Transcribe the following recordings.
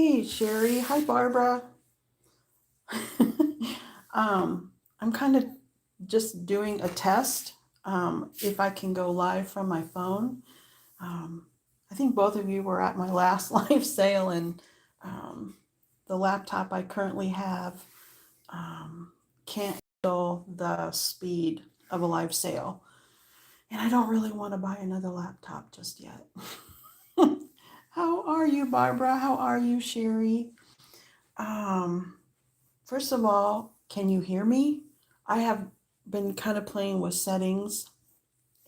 Hey, Sherry. Hi, Barbara. I'm kind of just doing a test if I can go live from my phone. I think both of you were at my last live sale, and um, the laptop I currently have can't handle the speed of a live sale. And I don't really want to buy another laptop just yet. How are you, Barbara? How are you, Sherry? Um, First of all, can you hear me? I have been kind of playing with settings,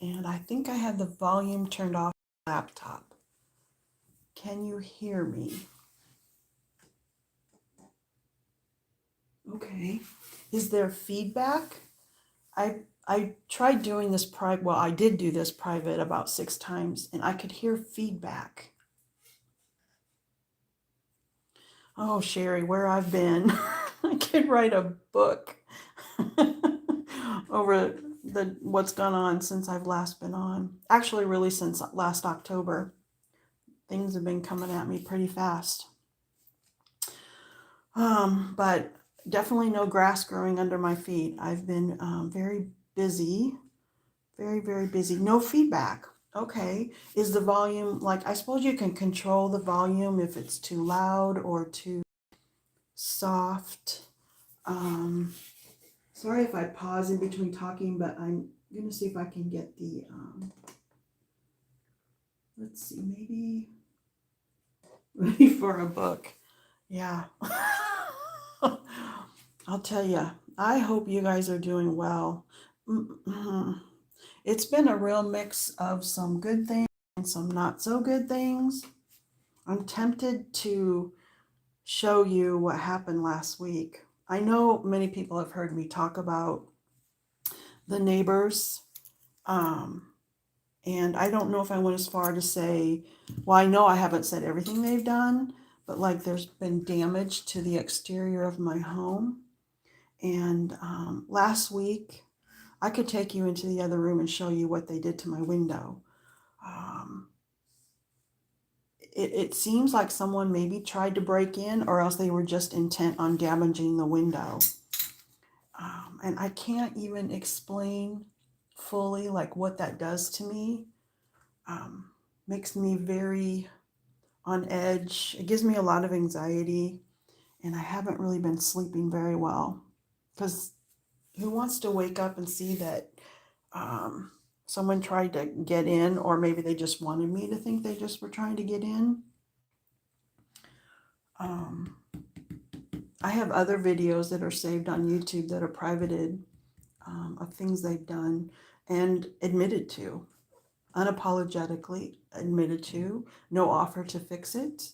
and I think I had the volume turned off on the laptop. Can you hear me? Okay. Is there feedback? I tried doing this private. Well, I did do this private about 6 times, and I could hear feedback. Oh, Sherry, where I've been. I could write a book over the what's gone on since I've last been on. Actually, really since last October. Things have been coming at me pretty fast. But definitely no grass growing under my feet. I've been very busy, very, very busy. No feedback. Okay. Is the volume, like, I suppose you can control the volume if it's too loud or too soft. Um, Sorry if I pause in between talking, but I'm going to see if I can get the, let's see, maybe ready for a book. Yeah. I'll tell you, I hope you guys are doing well. It's been a real mix of some good things and some not so good things. I'm tempted to show you what happened last week. I know many people have heard me talk about the neighbors. Um, and I don't know if I went as far to say, well, I know I haven't said everything they've done, but like there's been damage to the exterior of my home. And last week, I could take you into the other room and show you what they did to my window. Um, it seems like someone maybe tried to break in, or else they were just intent on damaging the window. And I can't even explain fully like what that does to me. Makes me very on edge. It gives me a lot of anxiety, and I haven't really been sleeping very well because who wants to wake up and see that someone tried to get in, or maybe they just wanted me to think they just were trying to get in. Um, I have other videos that are saved on YouTube that are privated of things they've done and admitted to, unapologetically admitted to, no offer to fix it.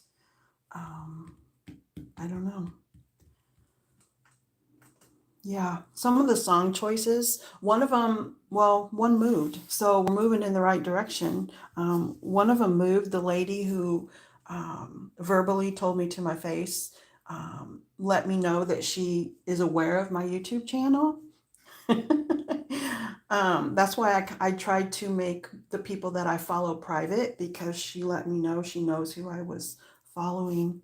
Um, I don't know. Yeah, some of the song choices, one of them, well, one moved. So we're moving in the right direction. One of them moved, the lady who verbally told me to my face, let me know that she is aware of my YouTube channel. That's why I tried to make the people that I follow private, because she let me know she knows who I was following.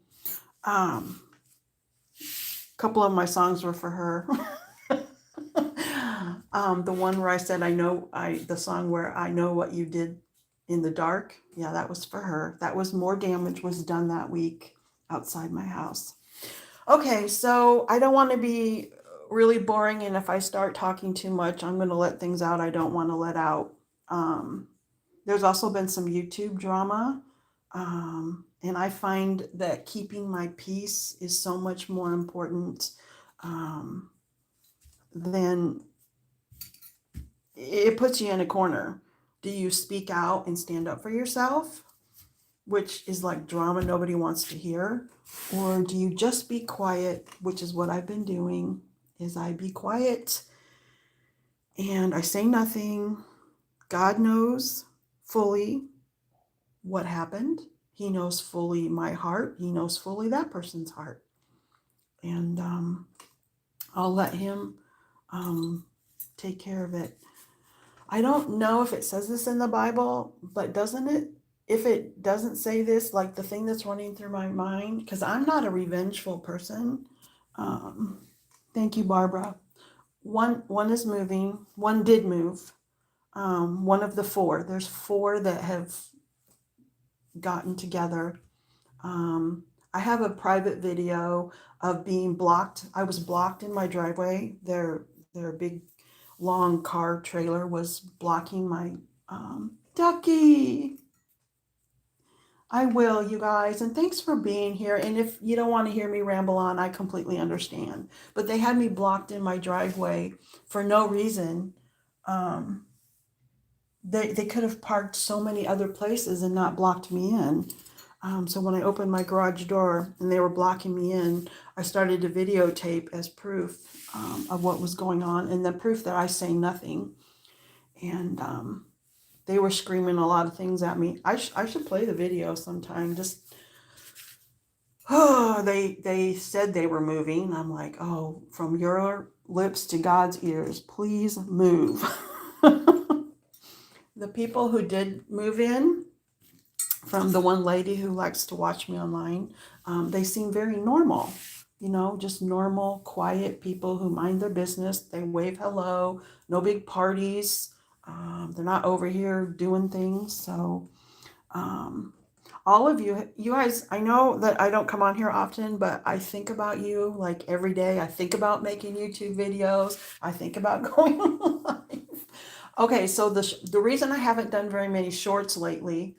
Couple of my songs were for her. The one where I said the song where I know what you did in the dark. Yeah, that was for her. That was more damage was done that week outside my house. Okay, so I don't want to be really boring, and if I start talking too much, I'm going to let things out I don't want to let out. There's also been some YouTube drama. And I find that keeping my peace is so much more important than it puts you in a corner. Do you speak out and stand up for yourself, which is like drama nobody wants to hear? Or do you just be quiet, which is what I've been doing, is I be quiet and I say nothing. God knows fully what happened. He knows fully my heart. He knows fully that person's heart. And I'll let him take care of it. I don't know if it says this in the Bible, but doesn't it if it doesn't say this, like the thing that's running through my mind, because I'm not a revengeful person. Um, thank you, Barbara. One is moving. One did move. One of the four. There's four that have gotten together. Um, I have a private video of being blocked. I was blocked in my driveway. Their big long car trailer was blocking my Ducky. I will, you guys, and thanks for being here. And if you don't want to hear me ramble on, I completely understand. But they had me blocked in my driveway for no reason. Um, they could have parked so many other places and not blocked me in. So when I opened my garage door and they were blocking me in, I started to videotape as proof of what was going on and the proof that I say nothing. And they were screaming a lot of things at me. I should play the video sometime. Just, oh, they said they were moving. I'm like, oh, from your lips to God's ears, please move. The people who did move in, from the one lady who likes to watch me online, they seem very normal. You know, just normal, quiet people who mind their business. They wave hello, no big parties. They're not over here doing things. So, all of you guys, I know that I don't come on here often, but I think about you like every day. I think about making YouTube videos. I think about going live. Okay, so the reason I haven't done very many shorts lately,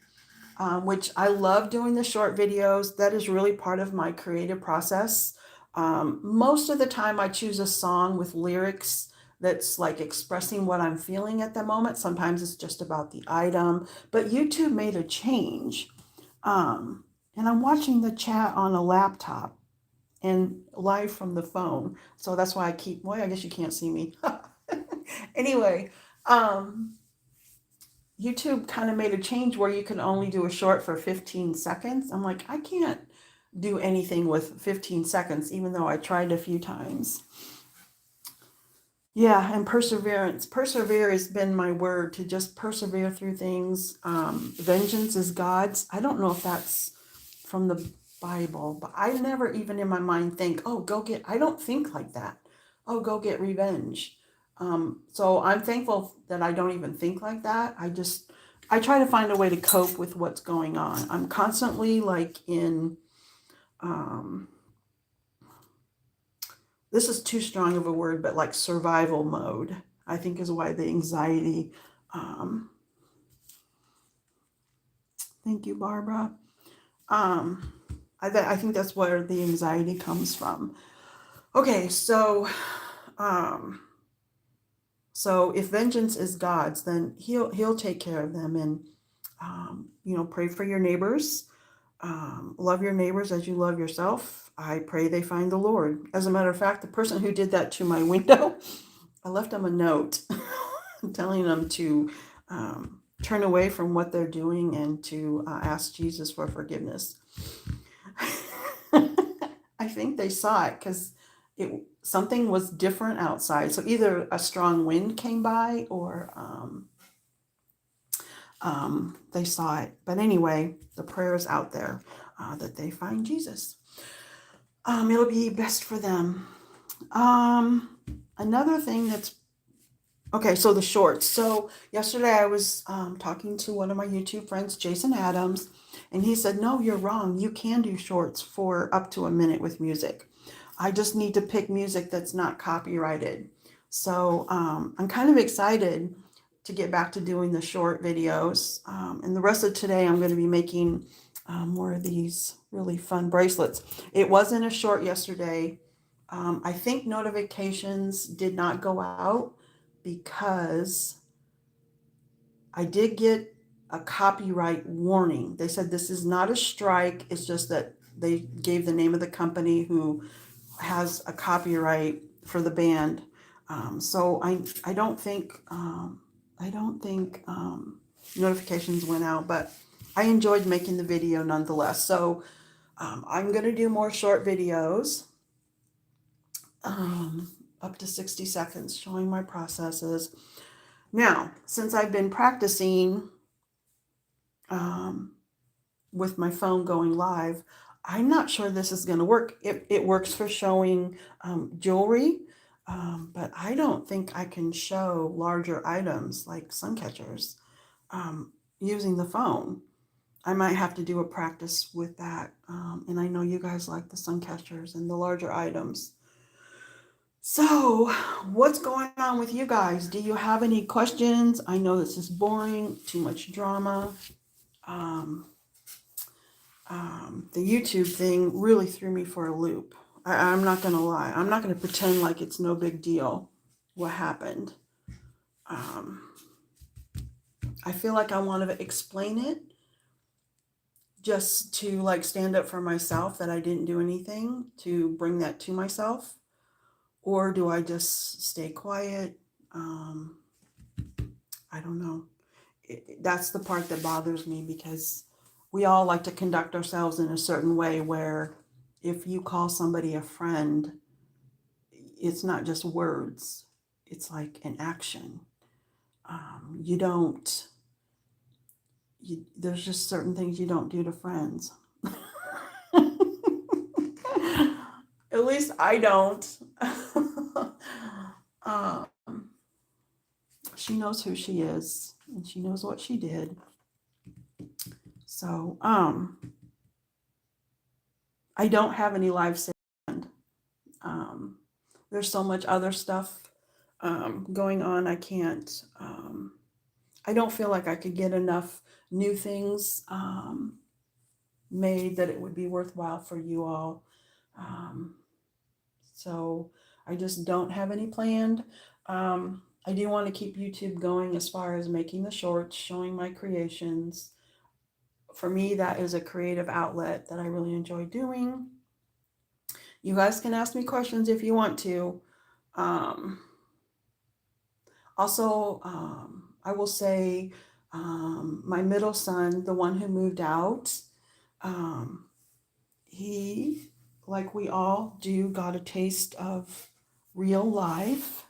which I love doing the short videos. That is really part of my creative process. Most of the time I choose a song with lyrics that's like expressing what I'm feeling at the moment. Sometimes it's just about the item, but YouTube made a change. And I'm watching the chat on a laptop and live from the phone. So that's why I keep, well, I guess you can't see me. Anyway, YouTube kind of made a change where you can only do a short for 15 seconds. I'm like, I can't do anything with 15 seconds, even though I tried a few times. Yeah, and perseverance. Persevere has been my word, to just persevere through things. Vengeance is God's. I don't know if that's from the Bible, but I never even in my mind think, oh, I don't think like that. Oh, go get revenge. So I'm thankful that I don't even think like that. I try to find a way to cope with what's going on. I'm constantly like in, this is too strong of a word, but like survival mode, I think is why the anxiety, um, thank you, Barbara. I think that's where the anxiety comes from. Okay, um, so if vengeance is God's, then he'll take care of them. And pray for your neighbors. Love your neighbors as you love yourself. I pray they find the Lord. As a matter of fact, the person who did that to my window, I left them a note telling them to turn away from what they're doing and to ask Jesus for forgiveness. I think they saw it because something was different outside. So either a strong wind came by or they saw it. But anyway, the prayer is out there that they find Jesus. It'll be best for them. Another thing that's okay, so the shorts. So yesterday I was talking to one of my YouTube friends, Jason Adams, and he said, no, you're wrong. You can do shorts for up to a minute with music. I just need to pick music that's not copyrighted. So I'm kind of excited to get back to doing the short videos. And the rest of today, I'm going to be making more of these really fun bracelets. It wasn't a short yesterday. I think notifications did not go out because I did get a copyright warning. They said this is not a strike. It's just that they gave the name of the company who has a copyright for the band. So I don't think notifications went out, but I enjoyed making the video nonetheless. So I'm going to do more short videos, up to 60 seconds, showing my processes. Now, since I've been practicing with my phone going live. I'm not sure this is going to work. It works for showing jewelry, but I don't think I can show larger items like sun catchers using the phone. I might have to do a practice with that. And I know you guys like the sun catchers and the larger items. So, what's going on with you guys? Do you have any questions? I know this is boring, too much drama. Um, the YouTube thing really threw me for a loop. I'm not going to lie. I'm not going to pretend like it's no big deal what happened. I feel like I want to explain it just to like stand up for myself that I didn't do anything to bring that to myself. Or do I just stay quiet? I don't know. That's the part that bothers me because we all like to conduct ourselves in a certain way where if you call somebody a friend, it's not just words, it's like an action. You don't, there's just certain things you don't do to friends. At least I don't. um, she knows who she is and she knows what she did. So, I don't have any live sand. There's so much other stuff going on. I can't, I don't feel like I could get enough new things made that it would be worthwhile for you all. So I just don't have any planned. I do want to keep YouTube going as far as making the shorts, showing my creations. For me, that is a creative outlet that I really enjoy doing. You guys can ask me questions if you want to. Also, I will say my middle son, the one who moved out, he, like we all do, got a taste of real life.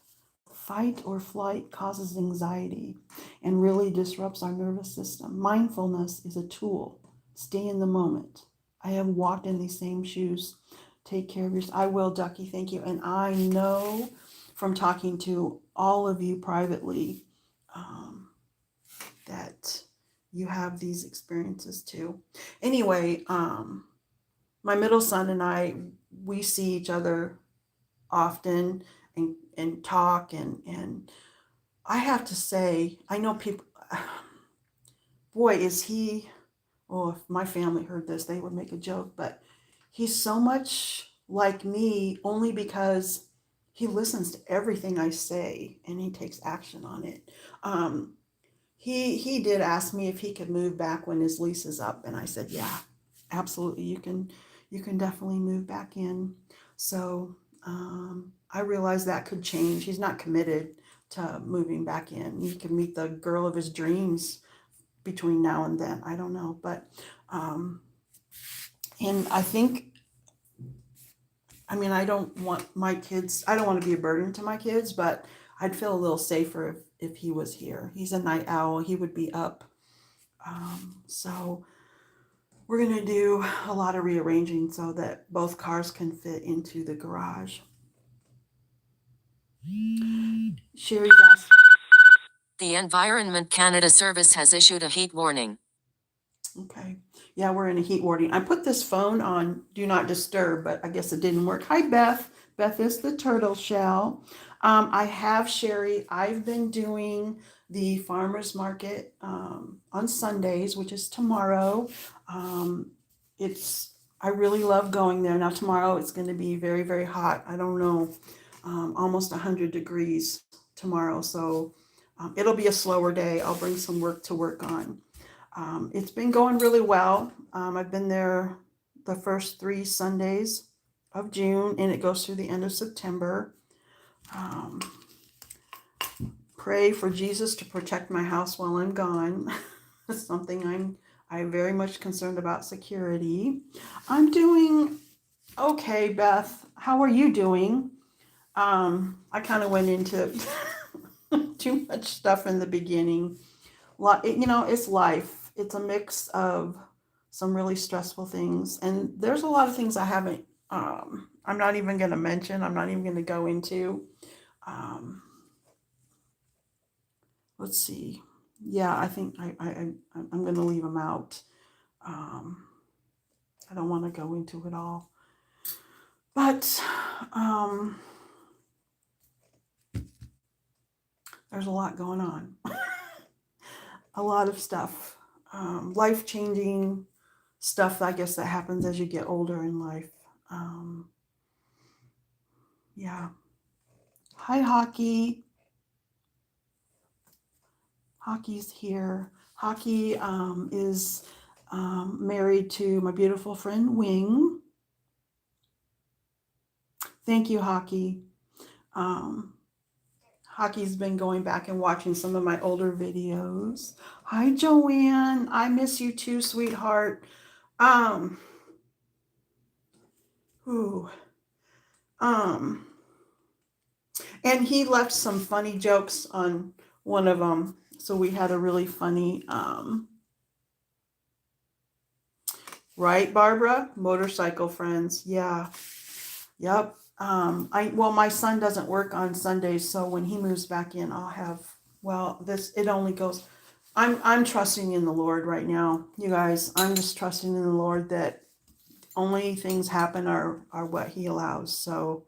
Fight or flight causes anxiety and really disrupts our nervous system. Mindfulness is a tool. Stay in the moment. I have walked in these same shoes. Take care of yourself. I will, Ducky. Thank you. And I know from talking to all of you privately that you have these experiences too. Anyway, my middle son and I, we see each other often and talk and I have to say, I know people, boy, is he, oh, if my family heard this, they would make a joke, but he's so much like me only because he listens to everything I say and he takes action on it. He did ask me if he could move back when his lease is up, and I said, yeah, absolutely, you can definitely move back in. So I realized that could change. He's not committed to moving back in. He could meet the girl of his dreams between now and then. I don't know, but and I think, I mean, I don't want my kids, I don't want to be a burden to my kids, but I'd feel a little safer if he was here. He's a night owl. He would be up. So we're going to do a lot of rearranging so that both cars can fit into the garage. Sherry's asked. The Environment Canada Service has issued a heat warning. Okay. Yeah, we're in a heat warning. I put this phone on Do Not Disturb, but I guess it didn't work. Hi, Beth. Beth is the turtle shell. I have Sherry. I've been doing the farmers market on Sundays, which is tomorrow. I really love going there. Now tomorrow it's going to be very, very hot. I don't know, almost 100 degrees tomorrow. So it'll be a slower day. I'll bring some work to work on. It's been going really well. I've been there the first 3 Sundays of June, and it goes through the end of September. Pray for Jesus to protect my house while I'm gone. That's something I'm very much concerned about, security. I'm doing okay, Beth. How are you doing? I kind of went into too much stuff in the beginning. It's life. It's a mix of some really stressful things. And there's a lot of things I haven't, I'm not even going to mention, I'm not even going to go into. Um, let's see. Yeah, I think I'm going to leave them out. Um, I don't want to go into it all. But um, there's a lot going on. A lot of stuff. Life changing stuff, I guess, that happens as you get older in life. Um, yeah. Hi, Hockey. Hockey's here. Hockey is married to my beautiful friend Wing. Thank you, Hockey. Um, Hockey's been going back and watching some of my older videos. Hi, Joanne. I miss you too, sweetheart. Um, ooh, um, and he left some funny jokes on one of them. So we had a really funny, right, Barbara? Motorcycle friends. Yeah. Yep. Well, my son doesn't work on Sundays, so when he moves back in, I'll have, well, it only goes, I'm trusting in the Lord right now, you guys. I'm just trusting in the Lord that only things happen are what he allows. So,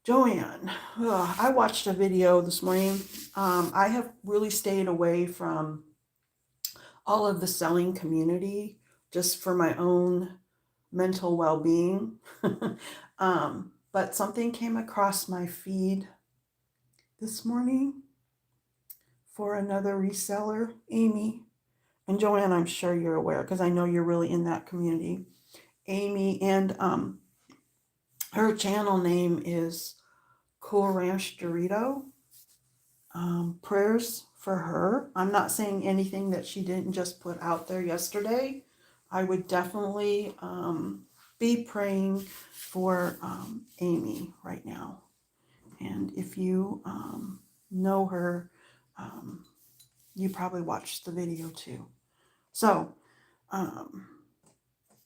Joanne, I watched a video this morning. I have really stayed away from all of the selling community just for my own mental well-being. But something came across my feed this morning for another reseller, Amy. And Joanne, I'm sure you're aware because I know you're really in that community. Amy, and her channel name is Cool Ranch Dorito. Prayers for her. I'm not saying anything that she didn't just put out there yesterday. I would definitely be praying for Amy right now. And if you know her, um, you probably watched the video too. So, um,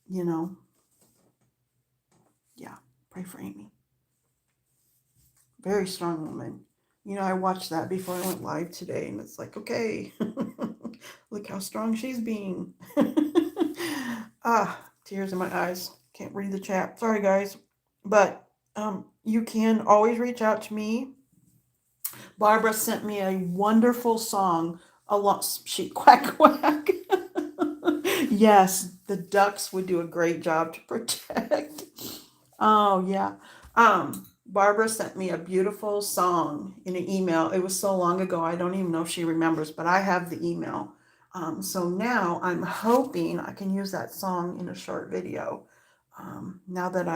you know, yeah, pray for Amy. Very strong woman. You know, I watched that before I went live today, and it's like, okay, look how strong she's being. Tears in my eyes. Can't read the chat. Sorry, guys. But you can always reach out to me. Barbara sent me a wonderful song. A lot. She quack quack. Yes, the ducks would do a great job to protect. Oh yeah. Barbara sent me a beautiful song in an email. It was so long ago, I don't even know if she remembers, but I have the email. So now I'm hoping I can use that song in a short video. Now that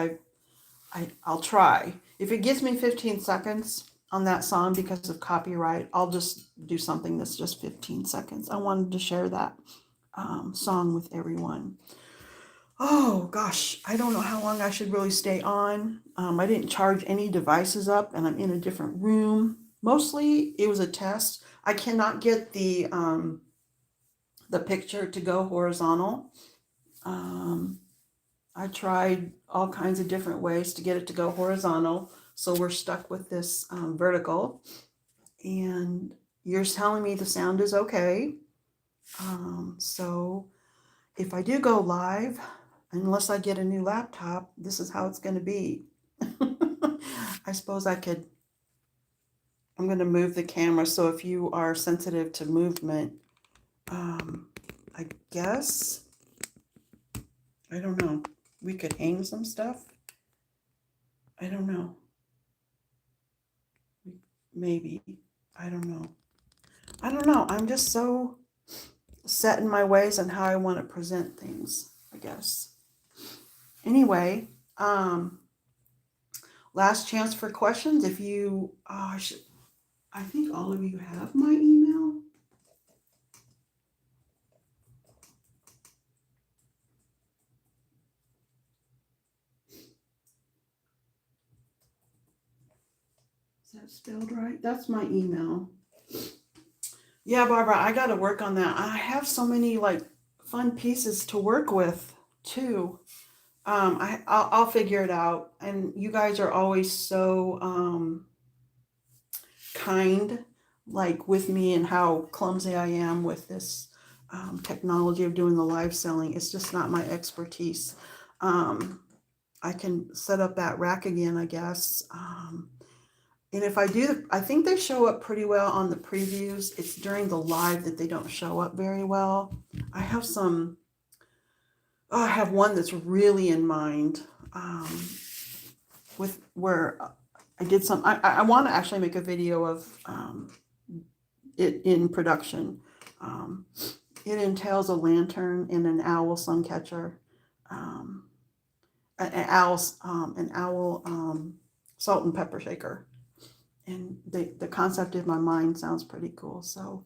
I'll try. If it gives me 15 seconds on that song because of copyright, I'll just do something that's just 15 seconds. I wanted to share that song with everyone. Oh gosh, I don't know how long I should really stay on. I didn't charge any devices up, and I'm in a different room. Mostly, it was a test. I cannot get the picture to go horizontal. I tried all kinds of different ways to get it to go horizontal, so we're stuck with this vertical. And you're telling me the sound is okay. So if I do go live, unless I get a new laptop, this is how it's going to be. I suppose I'm going to move the camera, so if you are sensitive to movement, I guess, I don't know, we could hang some stuff. I don't know. Maybe. I don't know. I don't know. I'm just so set in my ways on how I want to present things, I guess. Anyway, last chance for questions. If you, I think all of you have my email. Is that spelled right? That's my email. Yeah, Barbara, I got to work on that. I have so many like fun pieces to work with too. I'll figure it out. And you guys are always so kind, like with me and how clumsy I am with this technology of doing the live selling. It's just not my expertise. I can set up that rack again, I guess. And if I do, I think they show up pretty well on the previews. It's during the live that they don't show up very well. I have some, oh, I have one that's really in mind with where I did some, I want to actually make a video of it in production. It entails a lantern and an owl sun catcher, an owl salt and pepper shaker. And the concept in my mind sounds pretty cool. So,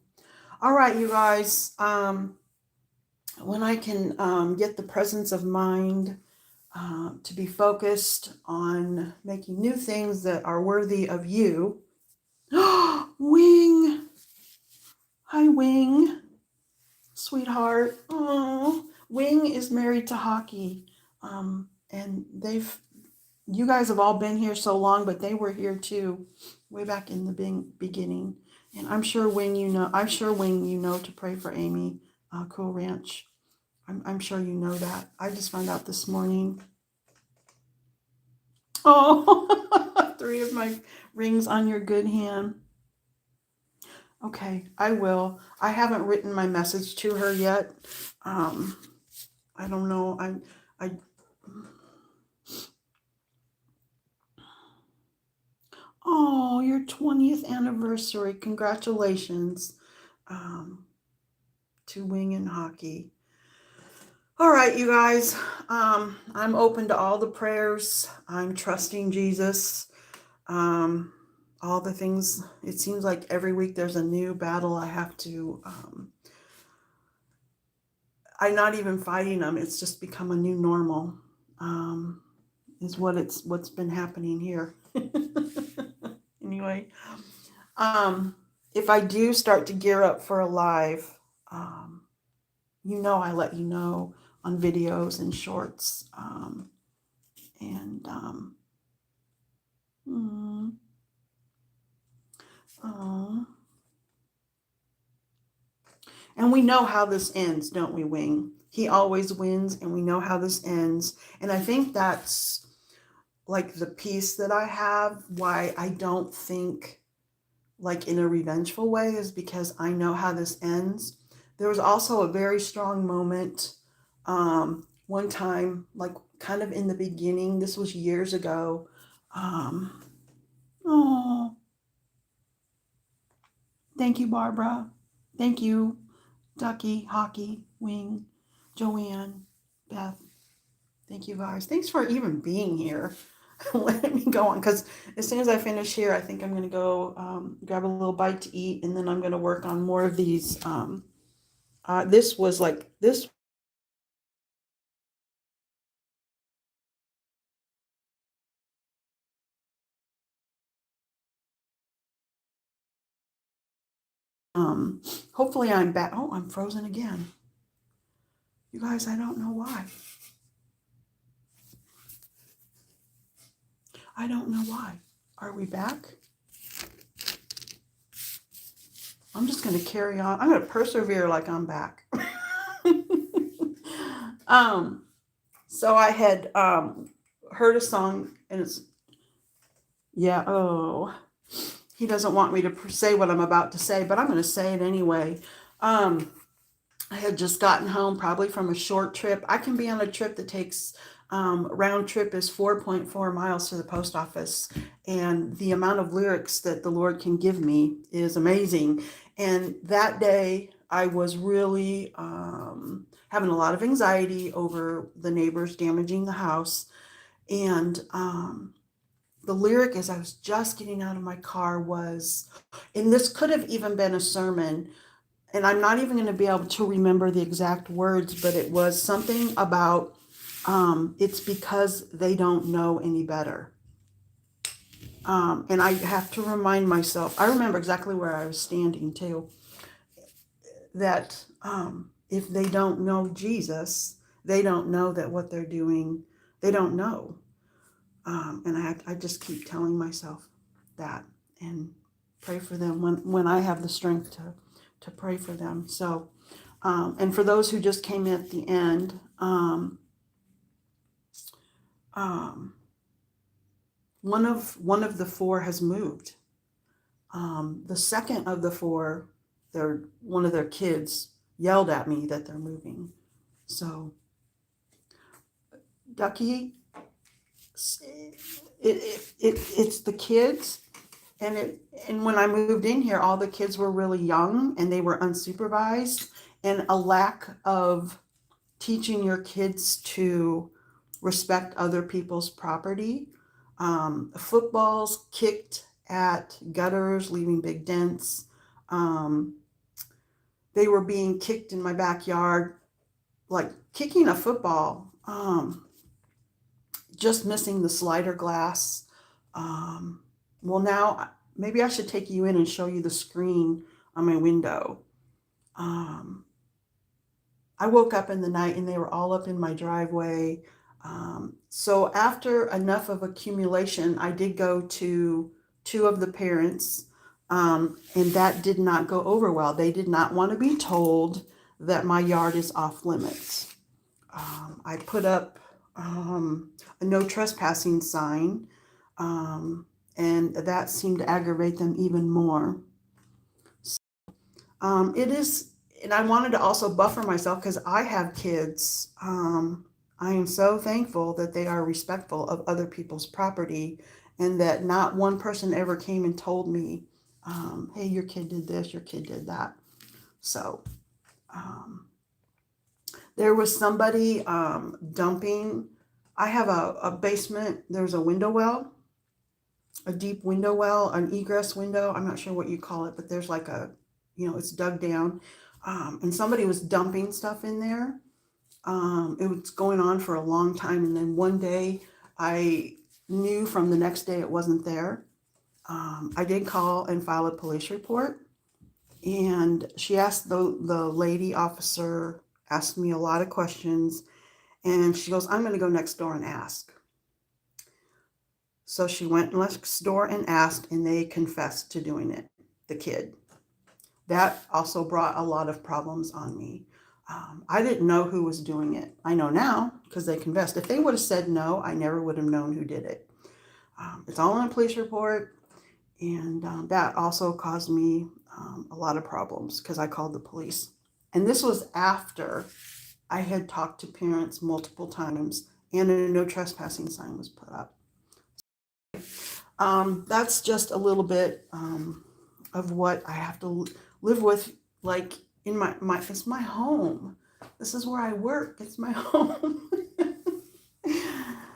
all right, you guys, when I can get the presence of mind to be focused on making new things that are worthy of you. Wing! Hi, Wing. Sweetheart. Oh, Wing is married to Hockey. And you guys have all been here so long, but they were here too, way back in the beginning. And I'm sure Wing, you know to pray for Amy, Cool Ranch. I'm sure you know that. I just found out this morning. Oh, 3 of my rings on your good hand. Okay, I will. I haven't written my message to her yet. I don't know. I Oh, your 20th anniversary. Congratulations to Wing and Hockey. All right, you guys. I'm open to all the prayers. I'm trusting Jesus. All the things. It seems like every week there's a new battle I have to. I'm not even fighting them. It's just become a new normal. Is what's been happening here. Anyway, if I do start to gear up for a live, I let you know on videos and shorts. And we know how this ends, don't we, Wing? He always wins, and we know how this ends. And I think that's like the peace that I have, why I don't think like in a revengeful way, is because I know how this ends. There was also a very strong moment one time, like kind of in the beginning. This was years ago. Oh, thank you, Barbara. Thank you, Ducky, Hockey, Wing, Joanne, Beth. Thank you, guys. Thanks for even being here. Let me go on, because as soon as I finish here, I think I'm going to go grab a little bite to eat, and then I'm going to work on more of these. This was like this. Hopefully I'm back. Oh, I'm frozen again. You guys, I don't know why. I don't know why. Are we back? I'm just going to carry on. I'm going to persevere like I'm back. So I had heard a song, and it's, yeah, oh, he doesn't want me to say what I'm about to say, but I'm going to say it anyway. I had just gotten home probably from a short trip. I can be on a trip that takes, round trip is 4.4 miles to the post office. And the amount of lyrics that the Lord can give me is amazing. And that day I was really having a lot of anxiety over the neighbors damaging the house. And the lyric as I was just getting out of my car was, and this could have even been a sermon, and I'm not even going to be able to remember the exact words, but it was something about it's because they don't know any better. And I have to remind myself, I remember exactly where I was standing too, that if they don't know Jesus, they don't know that what they're doing, they don't know. And I just keep telling myself that and pray for them when I have the strength to pray for them. So, and for those who just came at the end, um, one of the four has moved. The second of the four, one of their kids yelled at me that they're moving. So, Ducky, it's the kids, and when I moved in here, all the kids were really young and they were unsupervised, and a lack of teaching your kids to respect other people's property. Footballs kicked at gutters, leaving big dents. Um, they were being kicked in my backyard, like kicking a football, just missing the slider glass. Well, now maybe I should take you in and show you the screen on my window. Um, I woke up in the night and they were all up in my driveway. So after enough of accumulation, I did go to two of the parents, and that did not go over well. They did not want to be told that my yard is off limits. I put up a no trespassing sign, and that seemed to aggravate them even more. It is, and I wanted to also buffer myself because I have kids. I am so thankful that they are respectful of other people's property and that not one person ever came and told me, hey, your kid did this, your kid did that. So um, there was somebody dumping. I have a basement, there's a window well, a deep window well, an egress window. I'm not sure what you call it, but there's like it's dug down. And somebody was dumping stuff in there. It was going on for a long time. And then one day I knew from the next day it wasn't there. I did call and file a police report. And she asked the lady officer, asked me a lot of questions. And she goes, I'm going to go next door and ask. So she went next door and asked, and they confessed to doing it, the kid. That also brought a lot of problems on me. I didn't know who was doing it. I know now because they confessed. If they would have said no, I never would have known who did it. It's all in a police report, and that also caused me a lot of problems because I called the police. And this was after I had talked to parents multiple times and a no trespassing sign was put up. That's just a little bit of what I have to live with, like in my it's my home. This is where I work. It's my home.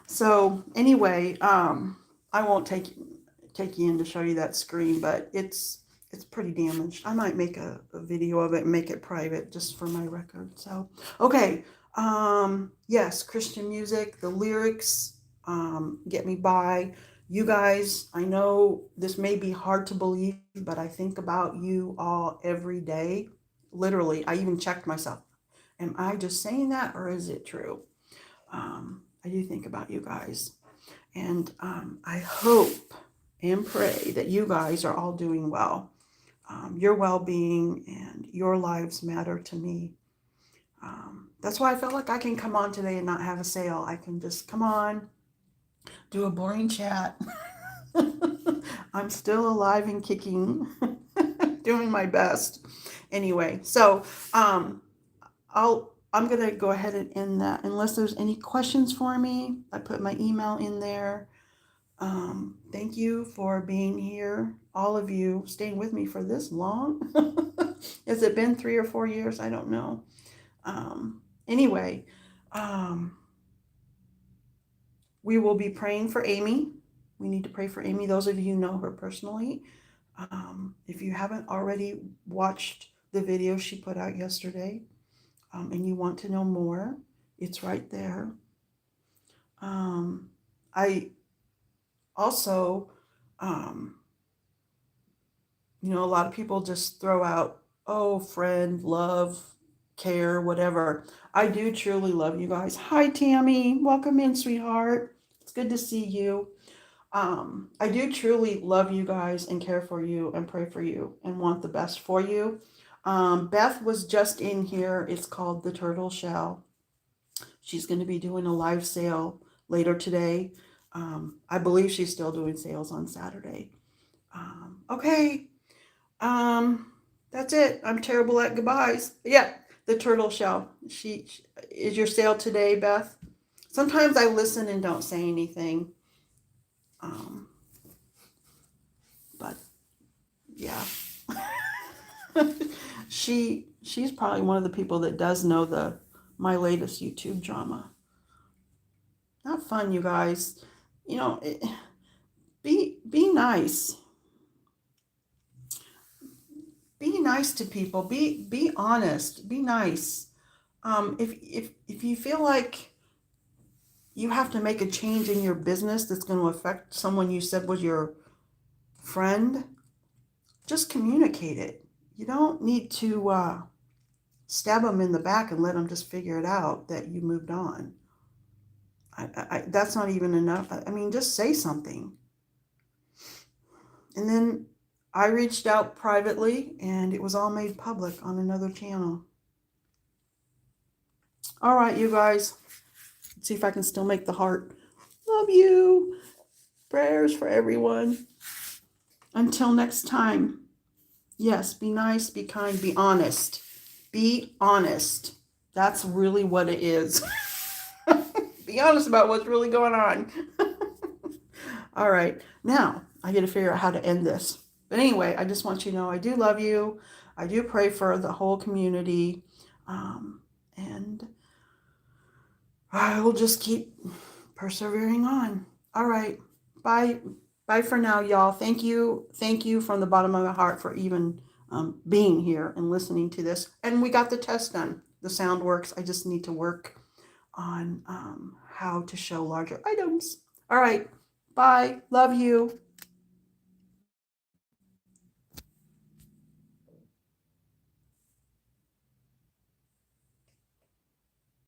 So anyway, I won't take you in to show you that screen, but it's pretty damaged. I might make a video of it and make it private just for my record. So okay, yes, Christian music, the lyrics get me by. You guys, I know this may be hard to believe, but I think about you all every day. Literally, I even checked myself. Am I just saying that or is it true? I do think about you guys. And I hope and pray that you guys are all doing well. Your well-being and your lives matter to me. That's why I felt like I can come on today and not have a sale. I can just come on, do a boring chat. I'm still alive and kicking, doing my best. Anyway, so I'm gonna go ahead and end that unless there's any questions for me. I put my email in there. Thank you for being here, all of you, staying with me for this long. Has it been 3 or 4 years? I don't know. Anyway, we will be praying for Amy. We need to pray for Amy. Those of you who know her personally. If you haven't already watched the video she put out yesterday, and you want to know more, it's right there. I also, a lot of people just throw out, oh, friend, love, care, whatever. I do truly love you guys. Hi, Tammy. Welcome in, sweetheart. It's good to see you. I do truly love you guys and care for you and pray for you and want the best for you. Beth was just in here. It's called the Turtle Shell. She's going to be doing a live sale later today. I believe she's still doing sales on Saturday. Okay. That's it. I'm terrible at goodbyes. Yeah, the Turtle Shell. She is your sale today, Beth. Sometimes I listen and don't say anything. But yeah. She's probably one of the people that does know my latest YouTube drama. Not fun, you guys. You know, be nice. Be nice to people. Be honest. Be nice. If you feel like you have to make a change in your business that's going to affect someone you said was your friend, just communicate it. You don't need to stab them in the back and let them just figure it out that you moved on. That's not even enough. I mean, just say something. And then I reached out privately, and it was all made public on another channel. All right, you guys. Let's see if I can still make the heart. Love you. Prayers for everyone. Until next time. Yes, be nice, be kind, be honest. Be honest. That's really what it is. Be honest about what's really going on. All right. Now, I got to figure out how to end this. But anyway, I just want you to know I do love you. I do pray for the whole community. And I will just keep persevering on. All right. Bye. Bye for now, y'all. Thank you. Thank you from the bottom of my heart for even being here and listening to this. And we got the test done. The sound works. I just need to work on how to show larger items. All right. Bye. Love you.